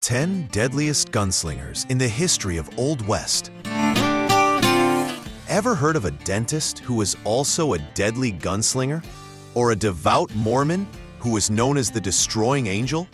10 Deadliest Gunslingers in the History of Old West. Ever heard of a dentist who was also a deadly gunslinger? Or a devout Mormon who was known as the Destroying Angel?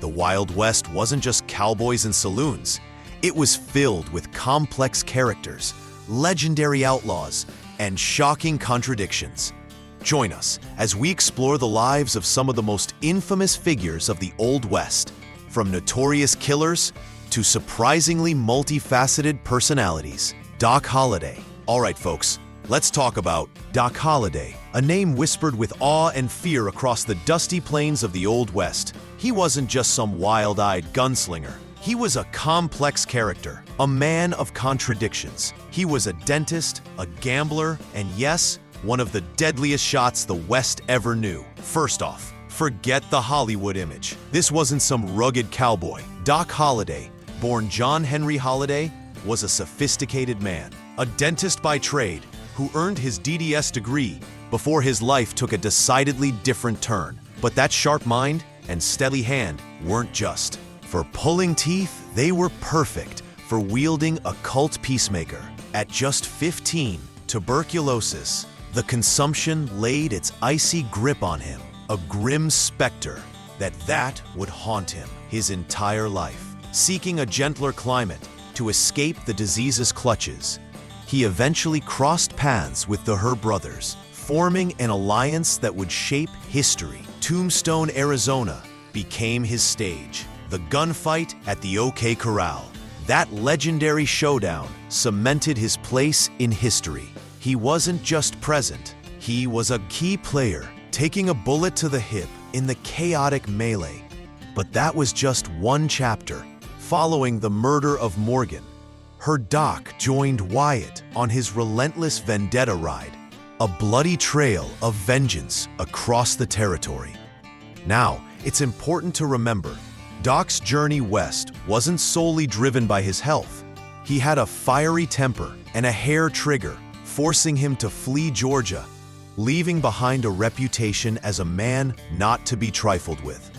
The Wild West wasn't just cowboys and saloons. It was filled with complex characters, legendary outlaws, and shocking contradictions. Join us as we explore the lives of some of the most infamous figures of the Old West, from notorious killers to surprisingly multifaceted personalities. Doc Holliday. All right, folks, let's talk about Doc Holliday, a name whispered with awe and fear across the dusty plains of the Old West. He wasn't just some wild-eyed gunslinger. He was a complex character, a man of contradictions. He was a dentist, a gambler, and yes, one of the deadliest shots the West ever knew. First off, forget the Hollywood image. This wasn't some rugged cowboy. Doc Holliday, born John Henry Holliday, was a sophisticated man, a dentist by trade who earned his DDS degree before his life took a decidedly different turn. But that sharp mind and steady hand weren't just for pulling teeth, they were perfect for wielding a cult peacemaker. At just 15, tuberculosis, the consumption laid its icy grip on him, a grim specter that would haunt him his entire life. Seeking a gentler climate to escape the disease's clutches, he eventually crossed paths with the Her brothers, forming an alliance that would shape history. Tombstone, Arizona became his stage. The gunfight at the OK Corral. That legendary showdown cemented his place in history. He wasn't just present, he was a key player, taking a bullet to the hip in the chaotic melee. But that was just one chapter. Following the murder of Morgan, her Doc joined Wyatt on his relentless vendetta ride, a bloody trail of vengeance across the territory. Now, it's important to remember, Doc's journey west wasn't solely driven by his health. He had a fiery temper and a hair trigger, forcing him to flee Georgia, leaving behind a reputation as a man not to be trifled with.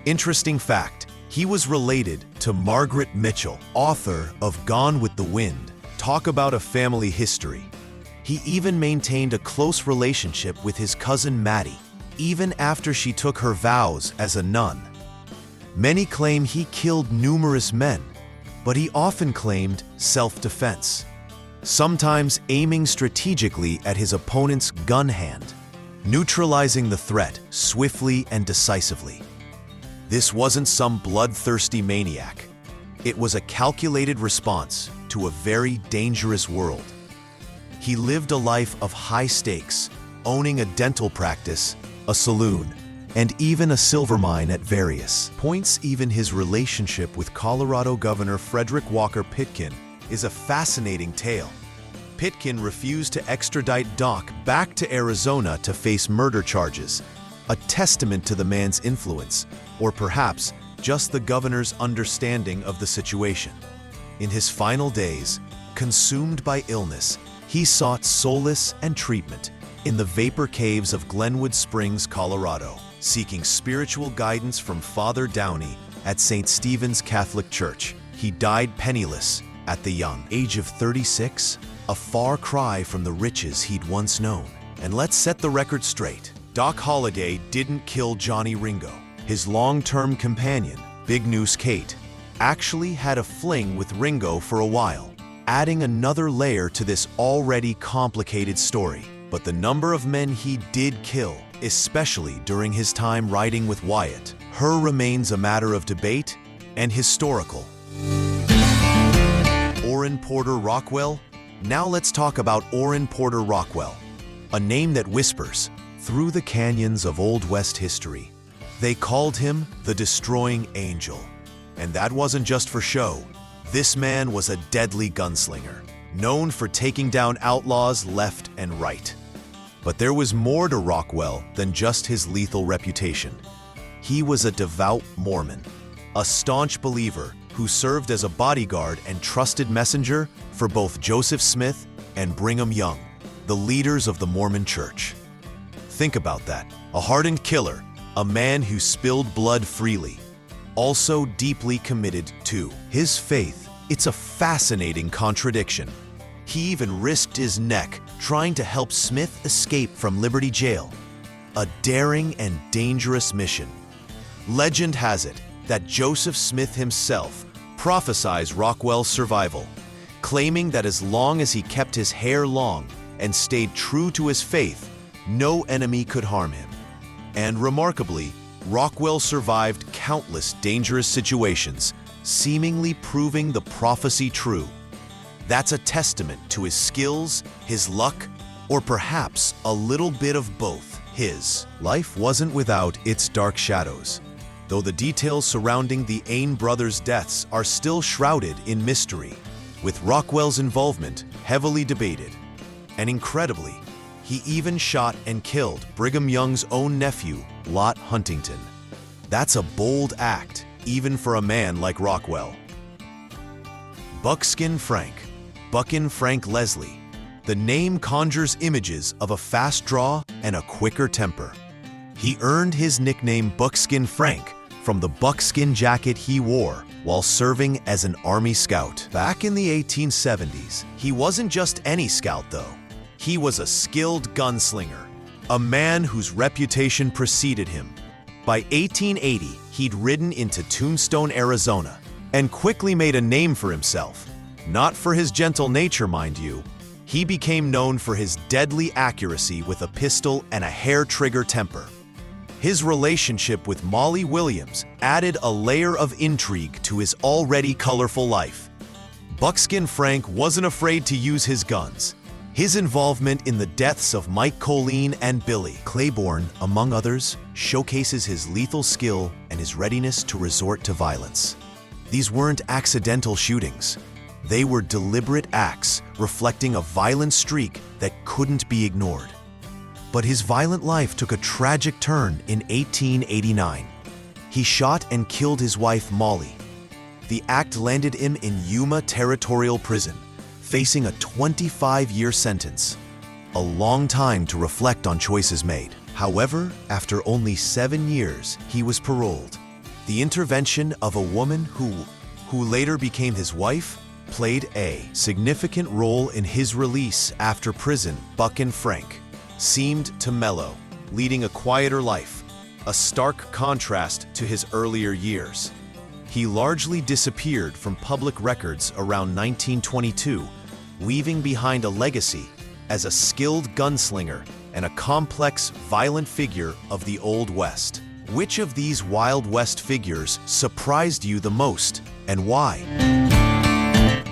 Interesting fact, he was related to Margaret Mitchell, author of Gone with the Wind. Talk about a family history. He even maintained a close relationship with his cousin Maddie, even after she took her vows as a nun. Many claim he killed numerous men, but he often claimed self-defense, sometimes aiming strategically at his opponent's gun hand, neutralizing the threat swiftly and decisively. This wasn't some bloodthirsty maniac. It was a calculated response to a very dangerous world. He lived a life of high stakes, owning a dental practice, a saloon, and even a silver mine at various points. Even his relationship with Colorado Governor Frederick Walker Pitkin is a fascinating tale. Pitkin refused to extradite Doc back to Arizona to face murder charges, a testament to the man's influence, or perhaps just the governor's understanding of the situation. In his final days, consumed by illness, he sought solace and treatment in the vapor caves of Glenwood Springs, Colorado, seeking spiritual guidance from Father Downey at St. Stephen's Catholic Church. He died penniless at the young age of 36, a far cry from the riches he'd once known. And let's set the record straight. Doc Holliday didn't kill Johnny Ringo. His long-term companion, Big Noose Kate, actually had a fling with Ringo for a while, adding another layer to this already complicated story. But the number of men he did kill, especially during his time riding with Wyatt, remains a matter of debate and historical. Orrin Porter Rockwell? Now let's talk about Orrin Porter Rockwell, a name that whispers through the canyons of Old West history. They called him the Destroying Angel. And that wasn't just for show. This man was a deadly gunslinger, known for taking down outlaws left and right. But there was more to Rockwell than just his lethal reputation. He was a devout Mormon, a staunch believer who served as a bodyguard and trusted messenger for both Joseph Smith and Brigham Young, the leaders of the Mormon Church. Think about that, a hardened killer, a man who spilled blood freely, also deeply committed to his faith. It's a fascinating contradiction. He even risked his neck trying to help Smith escape from Liberty Jail. A daring and dangerous mission. Legend has it that Joseph Smith himself prophesied Rockwell's survival, claiming that as long as he kept his hair long and stayed true to his faith, no enemy could harm him. And remarkably, Rockwell survived countless dangerous situations, seemingly proving the prophecy true. That's a testament to his skills, his luck, or perhaps a little bit of both. His life wasn't without its dark shadows, though the details surrounding the Ain brothers' deaths are still shrouded in mystery, with Rockwell's involvement heavily debated. And incredibly, he even shot and killed Brigham Young's own nephew, Lot Huntington. That's a bold act, even for a man like Rockwell. Buckskin Frank, Buckin Frank Leslie. The name conjures images of a fast draw and a quicker temper. He earned his nickname Buckskin Frank from the buckskin jacket he wore while serving as an Army scout. Back in the 1870s, he wasn't just any scout though. He was a skilled gunslinger, a man whose reputation preceded him. By 1880, he'd ridden into Tombstone, Arizona, and quickly made a name for himself. Not for his gentle nature, mind you. He became known for his deadly accuracy with a pistol and a hair-trigger temper. His relationship with Molly Williams added a layer of intrigue to his already colorful life. Buckskin Frank wasn't afraid to use his guns. His involvement in the deaths of Mike Colleen and Billy Claiborne, among others, showcases his lethal skill and his readiness to resort to violence. These weren't accidental shootings. They were deliberate acts reflecting a violent streak that couldn't be ignored. But his violent life took a tragic turn in 1889. He shot and killed his wife, Molly. The act landed him in Yuma Territorial Prison, facing a 25-year sentence. A long time to reflect on choices made. However, after only 7 years, he was paroled. The intervention of a woman who later became his wife played a significant role in his release after prison. Buckin Frank seemed to mellow, leading a quieter life, a stark contrast to his earlier years. He largely disappeared from public records around 1922, leaving behind a legacy as a skilled gunslinger and a complex, violent figure of the Old West. Which of these Wild West figures surprised you the most, and why?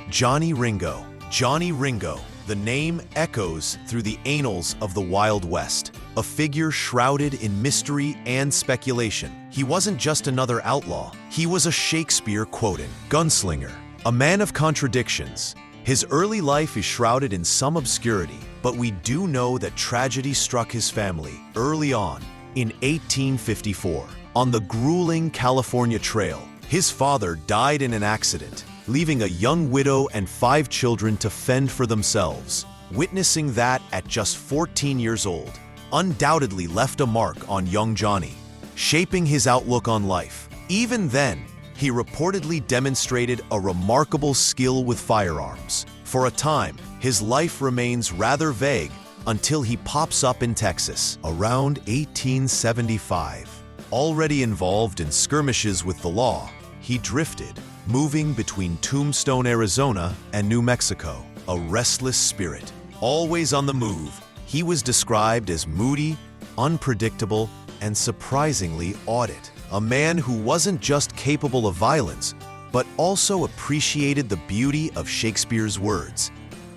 Johnny Ringo. Johnny Ringo. The name echoes through the annals of the Wild West, a figure shrouded in mystery and speculation. He wasn't just another outlaw, he was a Shakespeare-quoted gunslinger, a man of contradictions. His early life is shrouded in some obscurity, but we do know that tragedy struck his family early on in 1854. On the grueling California Trail, his father died in an accident, leaving a young widow and 5 children to fend for themselves. Witnessing that at just 14 years old undoubtedly left a mark on young Johnny, shaping his outlook on life. Even then, he reportedly demonstrated a remarkable skill with firearms. For a time, his life remains rather vague until he pops up in Texas around 1875. Already involved in skirmishes with the law, he drifted, moving between Tombstone, Arizona and New Mexico, a restless spirit. Always on the move, he was described as moody, unpredictable, and surprisingly audit. A man who wasn't just capable of violence, but also appreciated the beauty of Shakespeare's words.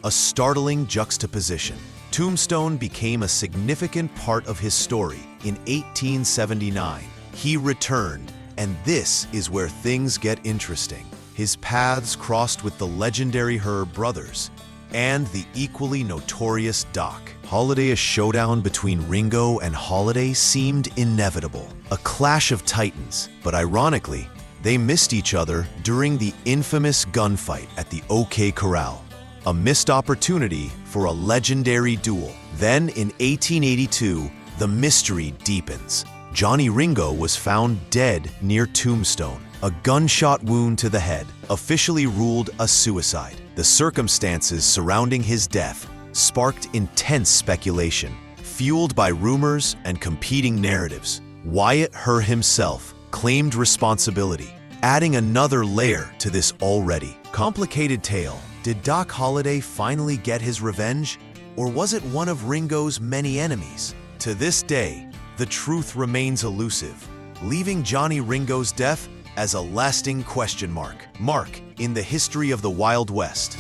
A startling juxtaposition. Tombstone became a significant part of his story in 1879. He returned, and this is where things get interesting. His paths crossed with the legendary Herb brothers and the equally notorious Doc Holliday. A showdown between Ringo and Holliday seemed inevitable, a clash of titans, but ironically, they missed each other during the infamous gunfight at the OK Corral, a missed opportunity for a legendary duel. Then in 1882, the mystery deepens. Johnny Ringo was found dead near Tombstone, A gunshot wound to the head, officially ruled a suicide. The circumstances surrounding his death sparked intense speculation, fueled by rumors and competing narratives. Wyatt Earp himself claimed responsibility, adding another layer to this already complicated tale. Did Doc Holliday finally get his revenge, or was it one of Ringo's many enemies? To this day, the truth remains elusive, leaving Johnny Ringo's death as a lasting question mark in the history of the Wild West.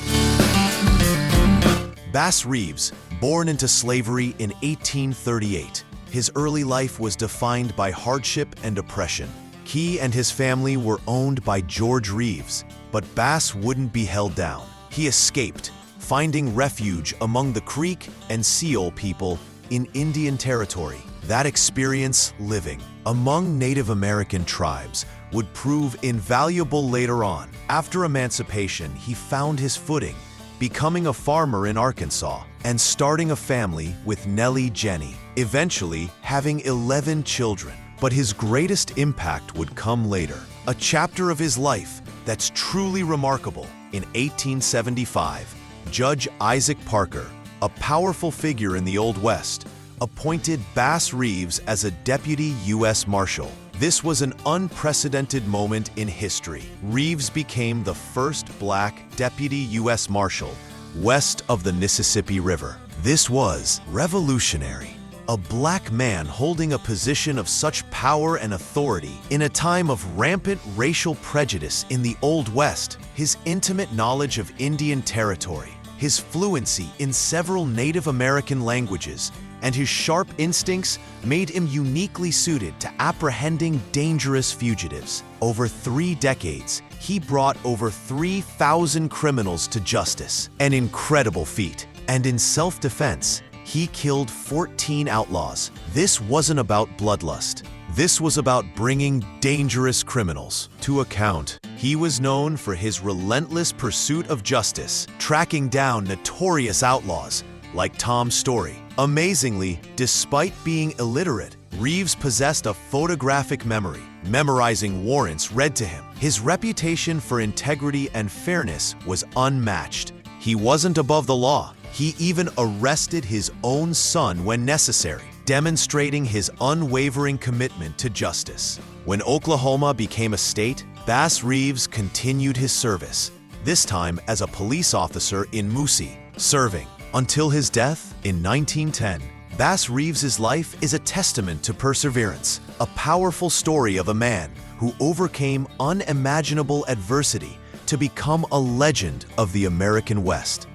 Bass Reeves, born into slavery in 1838, his early life was defined by hardship and oppression. He and his family were owned by George Reeves, but Bass wouldn't be held down. He escaped, finding refuge among the Creek and Seal people in Indian Territory. That experience, living among Native American tribes, would prove invaluable later on. After emancipation, he found his footing, becoming a farmer in Arkansas and starting a family with Nellie Jenny, eventually having 11 children. But his greatest impact would come later, a chapter of his life that's truly remarkable. In 1875, Judge Isaac Parker, a powerful figure in the Old West, appointed Bass Reeves as a deputy U.S. Marshal. This was an unprecedented moment in history. Reeves became the first black deputy U.S. Marshal west of the Mississippi River. This was revolutionary. A black man holding a position of such power and authority in a time of rampant racial prejudice in the Old West. His intimate knowledge of Indian Territory, his fluency in several Native American languages, and his sharp instincts made him uniquely suited to apprehending dangerous fugitives. Over 3 decades, he brought over 3,000 criminals to justice, an incredible feat. And in self-defense, he killed 14 outlaws. This wasn't about bloodlust. This was about bringing dangerous criminals to account. He was known for his relentless pursuit of justice, tracking down notorious outlaws like Tom Story. Amazingly, despite being illiterate, Reeves possessed a photographic memory, memorizing warrants read to him. His reputation for integrity and fairness was unmatched. He wasn't above the law. He even arrested his own son when necessary, demonstrating his unwavering commitment to justice. When Oklahoma became a state, Bass Reeves continued his service, this time as a police officer in Moosie, serving until his death in 1910. Bass Reeves's life is a testament to perseverance, a powerful story of a man who overcame unimaginable adversity to become a legend of the American West.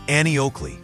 Annie Oakley.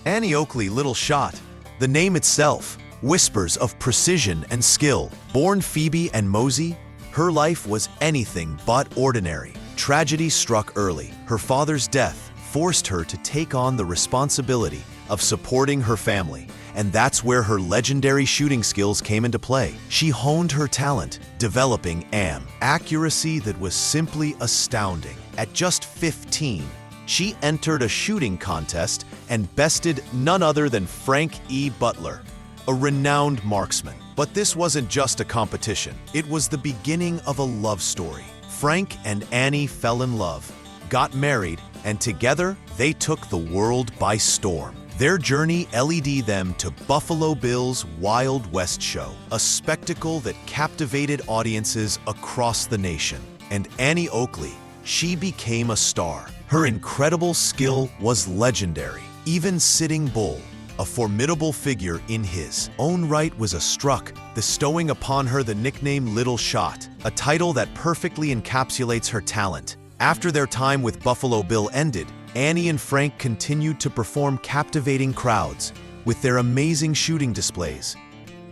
Annie Oakley, Little Shot. The name itself whispers of precision and skill. Born Phoebe and Mosey, her life was anything but ordinary. Tragedy struck early. Her father's death forced her to take on the responsibility of supporting her family, and that's where her legendary shooting skills came into play. She honed her talent, developing accuracy that was simply astounding. At just 15, she entered a shooting contest and bested none other than Frank E. Butler, a renowned marksman. But this wasn't just a competition. It was the beginning of a love story. Frank and Annie fell in love, got married, and together they took the world by storm. Their journey led them to Buffalo Bill's Wild West show, a spectacle that captivated audiences across the nation. And Annie Oakley, she became a star. Her incredible skill was legendary. Even Sitting Bull, a formidable figure in his own right, was struck, bestowing upon her the nickname Little Shot, a title that perfectly encapsulates her talent. After their time with Buffalo Bill ended, Annie and Frank continued to perform captivating crowds with their amazing shooting displays.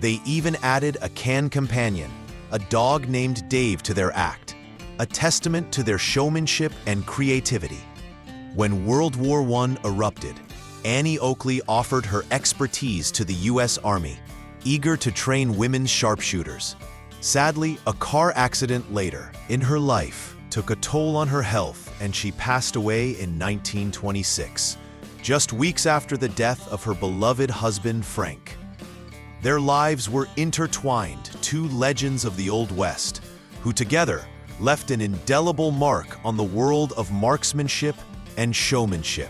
They even added a can companion, a dog named Dave, to their act, a testament to their showmanship and creativity. When World War I erupted, Annie Oakley offered her expertise to the U.S. Army, eager to train women's sharpshooters. Sadly, a car accident later in her life took a toll on her health, and she passed away in 1926, just weeks after the death of her beloved husband, Frank. Their lives were intertwined, two legends of the Old West, who together left an indelible mark on the world of marksmanship and showmanship.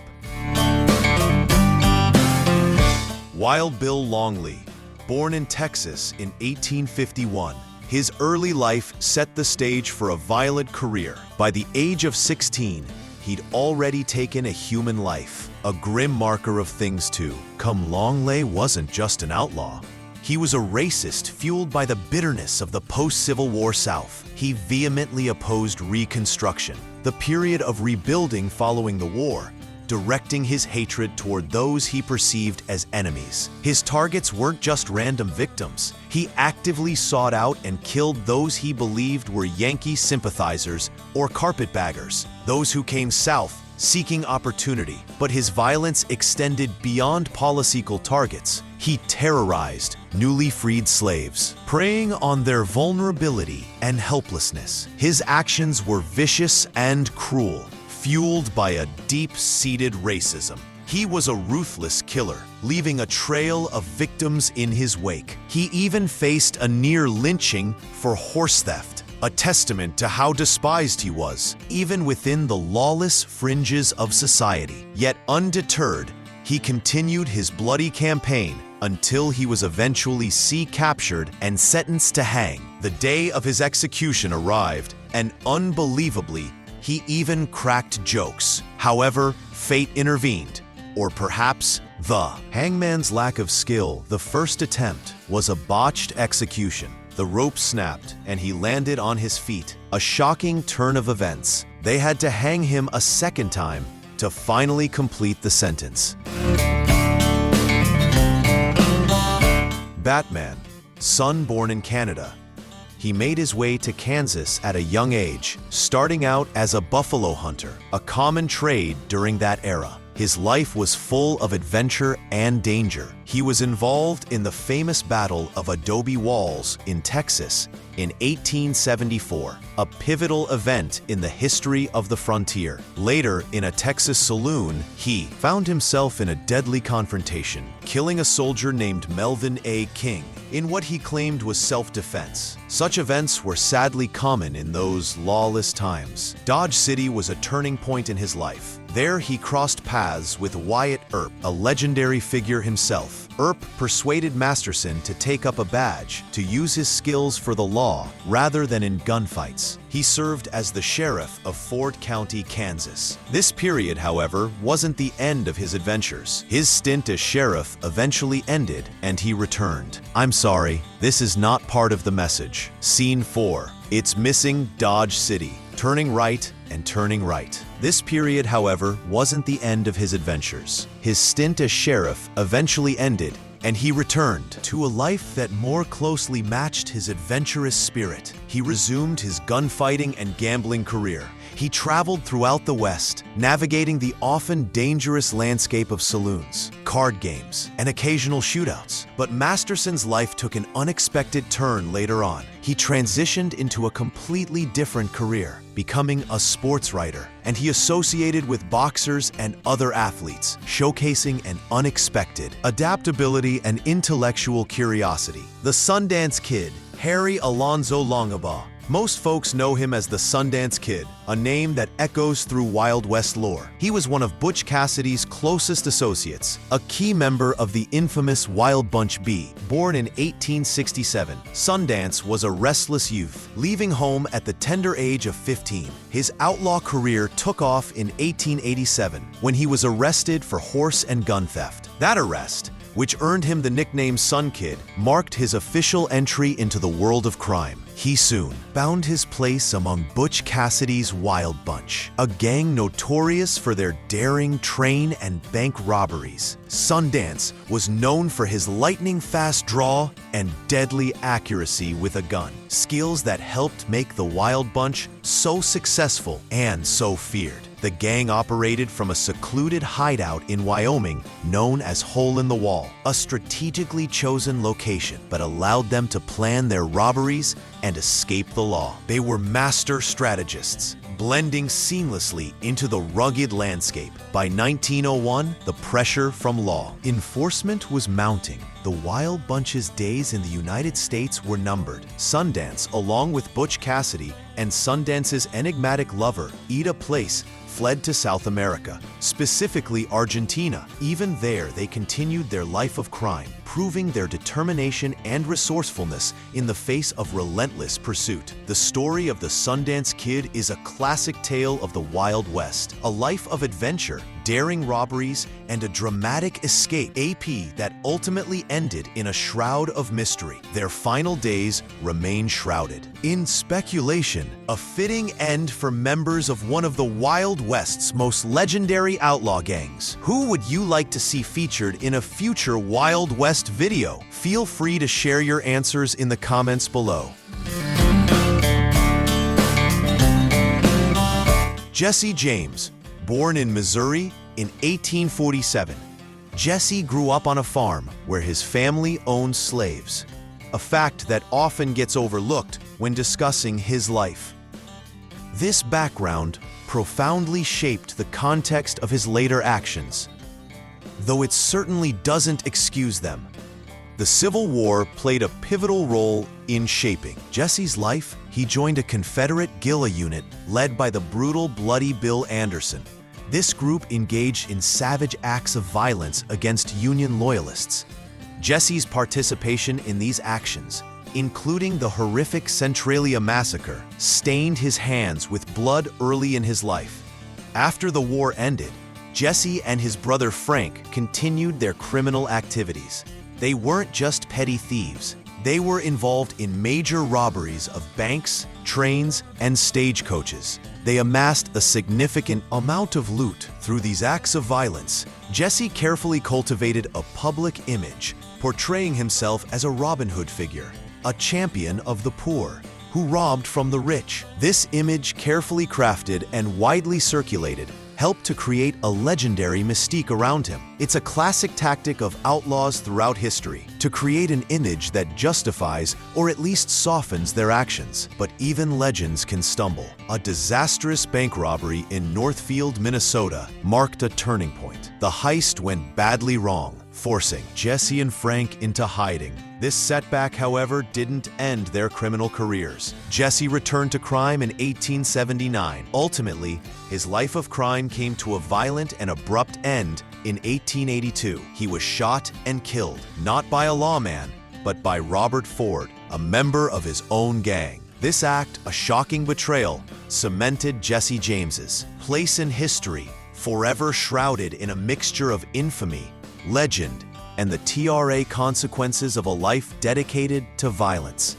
Wild Bill Longley, born in Texas in 1851, his early life set the stage for a violent career. By the age of 16, he'd already taken a human life, a grim marker of things to come. Longley wasn't just an outlaw. He was a racist fueled by the bitterness of the post-Civil War South. He vehemently opposed Reconstruction, the period of rebuilding following the war, directing his hatred toward those he perceived as enemies. His targets weren't just random victims. He actively sought out and killed those he believed were Yankee sympathizers or carpetbaggers, those who came south seeking opportunity. But his violence extended beyond political targets. He terrorized newly freed slaves, preying on their vulnerability and helplessness. His actions were vicious and cruel, fueled by a deep-seated racism. He was a ruthless killer, leaving a trail of victims in his wake. He even faced a near lynching for horse theft, a testament to how despised he was, even within the lawless fringes of society. Yet undeterred, he continued his bloody campaign until he was eventually captured and sentenced to hang. The day of his execution arrived, and unbelievably, he even cracked jokes. However, fate intervened, or perhaps the hangman's lack of skill. The first attempt was a botched execution. The rope snapped, and he landed on his feet. A shocking turn of events. They had to hang him a second time to finally complete the sentence. Batman, son born in Canada. He made his way to Kansas at a young age, starting out as a buffalo hunter, a common trade during that era. His life was full of adventure and danger. He was involved in the famous Battle of Adobe Walls in Texas in 1874, a pivotal event in the history of the frontier. Later, in a Texas saloon, he found himself in a deadly confrontation, killing a soldier named Melvin A. King in what he claimed was self-defense. Such events were sadly common in those lawless times. Dodge City was a turning point in his life. There he crossed paths with Wyatt Earp, a legendary figure himself. Earp persuaded Masterson to take up a badge, to use his skills for the law rather than in gunfights. He served as the sheriff of Ford County, Kansas. This period, however, wasn't the end of his adventures. His stint as sheriff eventually ended, and he returned. I'm sorry, this is not part of the message. Scene 4. It's missing Dodge City. Turning right and turning right. This period, however, wasn't the end of his adventures. His stint as sheriff eventually ended, and he returned to a life that more closely matched his adventurous spirit. He resumed his gunfighting and gambling career. He traveled throughout the West, navigating the often dangerous landscape of saloons, card games, and occasional shootouts. But Masterson's life took an unexpected turn later on. He transitioned into a completely different career, becoming a sports writer, and he associated with boxers and other athletes, showcasing an unexpected adaptability and intellectual curiosity. The Sundance Kid, Harry Alonzo Longabaugh. Most folks know him as the Sundance Kid, a name that echoes through Wild West lore. He was one of Butch Cassidy's closest associates, a key member of the infamous Wild Bunch B. Born in 1867, Sundance was a restless youth, leaving home at the tender age of 15. His outlaw career took off in 1887 when he was arrested for horse and gun theft. That arrest, which earned him the nickname Sun Kid, marked his official entry into the world of crime. He soon found his place among Butch Cassidy's Wild Bunch, a gang notorious for their daring train and bank robberies. Sundance was known for his lightning-fast draw and deadly accuracy with a gun, skills that helped make the Wild Bunch so successful and so feared. The gang operated from a secluded hideout in Wyoming known as Hole in the Wall, a strategically chosen location, but allowed them to plan their robberies and escape the law. They were master strategists, blending seamlessly into the rugged landscape. By 1901, the pressure from law enforcement was mounting. The Wild Bunch's days in the United States were numbered. Sundance, along with Butch Cassidy and Sundance's enigmatic lover, Ida Place, fled to South America, specifically Argentina. Even there, they continued their life of crime, proving their determination and resourcefulness in the face of relentless pursuit. The story of the Sundance Kid is a classic tale of the Wild West, a life of adventure, daring robberies, and a dramatic escape that ultimately ended in a shroud of mystery. Their final days remain shrouded in speculation, a fitting end for members of one of the Wild West's most legendary outlaw gangs. Who would you like to see featured in a future Wild West video? Feel free to share your answers in the comments below. Jesse James, born in Missouri in 1847. Jesse grew up on a farm where his family owned slaves, a fact that often gets overlooked when discussing his life. This background profoundly shaped the context of his later actions, though it certainly doesn't excuse them. The Civil War played a pivotal role in shaping Jesse's life. He joined a Confederate guerrilla unit led by the brutal Bloody Bill Anderson. This group engaged in savage acts of violence against Union loyalists. Jesse's participation in these actions, including the horrific Centralia massacre, stained his hands with blood early in his life. After the war ended, Jesse and his brother Frank continued their criminal activities. They weren't just petty thieves. They were involved in major robberies of banks, trains, and stagecoaches. They amassed a significant amount of loot. Through these acts of violence, Jesse carefully cultivated a public image, portraying himself as a Robin Hood figure, a champion of the poor, who robbed from the rich. This image, carefully crafted and widely circulated, helped to create a legendary mystique around him. It's a classic tactic of outlaws throughout history, to create an image that justifies or at least softens their actions. But even legends can stumble. A disastrous bank robbery in Northfield, Minnesota marked a turning point. The heist went badly wrong, forcing Jesse and Frank into hiding. This setback, however, didn't end their criminal careers. Jesse returned to crime in 1879. Ultimately, his life of crime came to a violent and abrupt end in 1882. He was shot and killed, not by a lawman, but by Robert Ford, a member of his own gang. This act, a shocking betrayal, cemented Jesse James's place in history, forever shrouded in a mixture of infamy, legend, and the TRA consequences of a life dedicated to violence.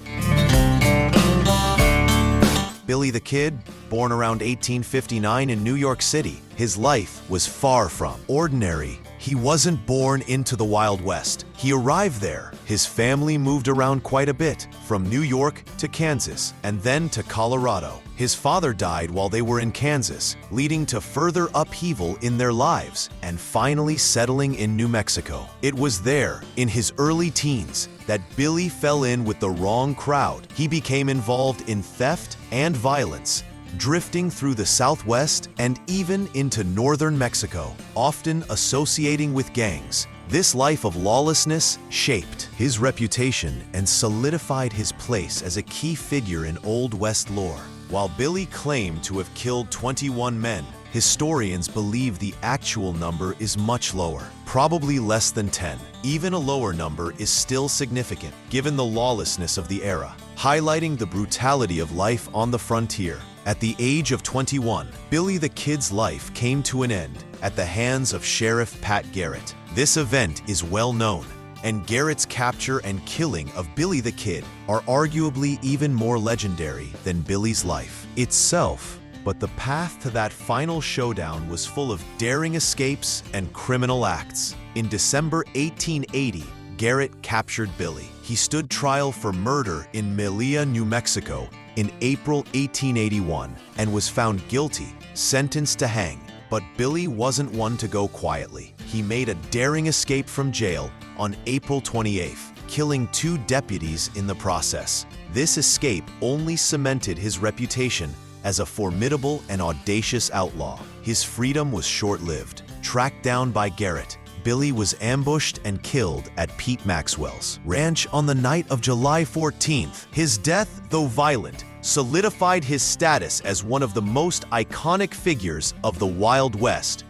Billy the Kid, born around 1859 in New York City, his life was far from ordinary. He wasn't born into the Wild West. He arrived there. His family moved around quite a bit, from New York to Kansas, and then to Colorado. His father died while they were in Kansas, leading to further upheaval in their lives, and finally settling in New Mexico. It was there, in his early teens, that Billy fell in with the wrong crowd. He became involved in theft and violence, drifting through the Southwest and even into northern Mexico, often associating with gangs. This life of lawlessness shaped his reputation and solidified his place as a key figure in Old West lore. While Billy claimed to have killed 21 men, historians believe the actual number is much lower, probably less than 10. Even a lower number is still significant, given the lawlessness of the era, highlighting the brutality of life on the frontier. At the age of 21, Billy the Kid's life came to an end at the hands of Sheriff Pat Garrett. This event is well known, and Garrett's capture and killing of Billy the Kid are arguably even more legendary than Billy's life itself. But the path to that final showdown was full of daring escapes and criminal acts. In December 1880, Garrett captured Billy. He stood trial for murder in Melilla, New Mexico in April 1881 and was found guilty, sentenced to hang. But Billy wasn't one to go quietly. He made a daring escape from jail on April 28th, killing 2 deputies in the process. This escape only cemented his reputation as a formidable and audacious outlaw. His freedom was short-lived. Tracked down by Garrett, Billy was ambushed and killed at Pete Maxwell's ranch on the night of July 14th. His death, though violent, solidified his status as one of the most iconic figures of the Wild West.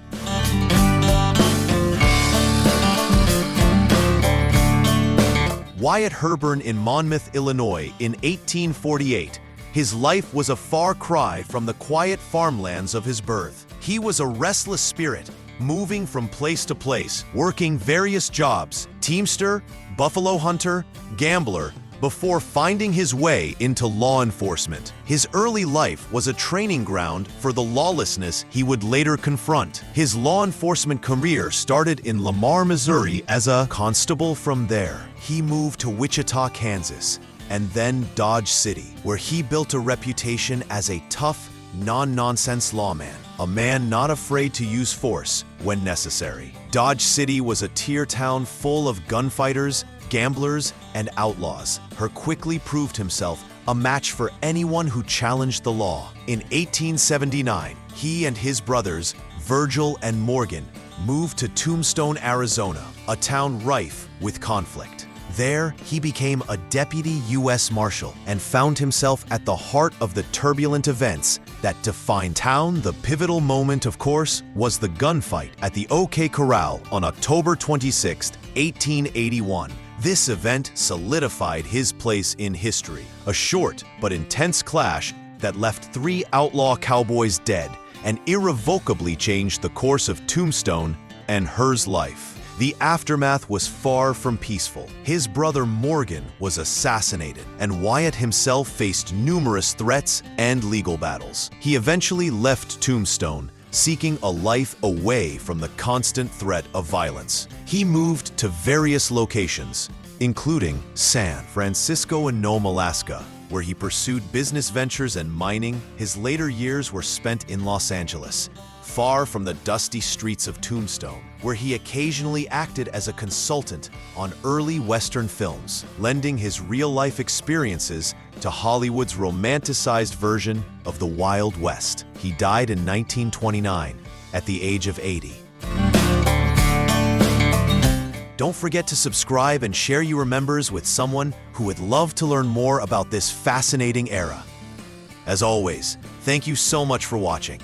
Wyatt Earp in Monmouth, Illinois in 1848. His life was a far cry from the quiet farmlands of his birth. He was a restless spirit, moving from place to place, working various jobs, teamster, buffalo hunter, gambler, before finding his way into law enforcement. His early life was a training ground for the lawlessness he would later confront. His law enforcement career started in Lamar, Missouri as a constable. From there, he moved to Wichita, Kansas, and then Dodge City, where he built a reputation as a tough, non-nonsense lawman, a man not afraid to use force when necessary. Dodge City was a tier town full of gunfighters, gamblers, and outlaws. Earp quickly proved himself a match for anyone who challenged the law. In 1879, he and his brothers, Virgil and Morgan, moved to Tombstone, Arizona, a town rife with conflict. There, he became a deputy U.S. Marshal and found himself at the heart of the turbulent events that defined town. The pivotal moment, of course, was the gunfight at the OK Corral on October 26, 1881. This event solidified his place in history, a short but intense clash that left 3 outlaw cowboys dead and irrevocably changed the course of Tombstone and Earp's life. The aftermath was far from peaceful. His brother Morgan was assassinated, and Wyatt himself faced numerous threats and legal battles. He eventually left Tombstone, seeking a life away from the constant threat of violence. He moved to various locations, including San Francisco and Nome, Alaska, where he pursued business ventures and mining. His later years were spent in Los Angeles, far from the dusty streets of Tombstone, where he occasionally acted as a consultant on early Western films, lending his real-life experiences to Hollywood's romanticized version of the Wild West. He died in 1929 at the age of 80. Don't forget to subscribe and share your remembers with someone who would love to learn more about this fascinating era. As always, thank you so much for watching.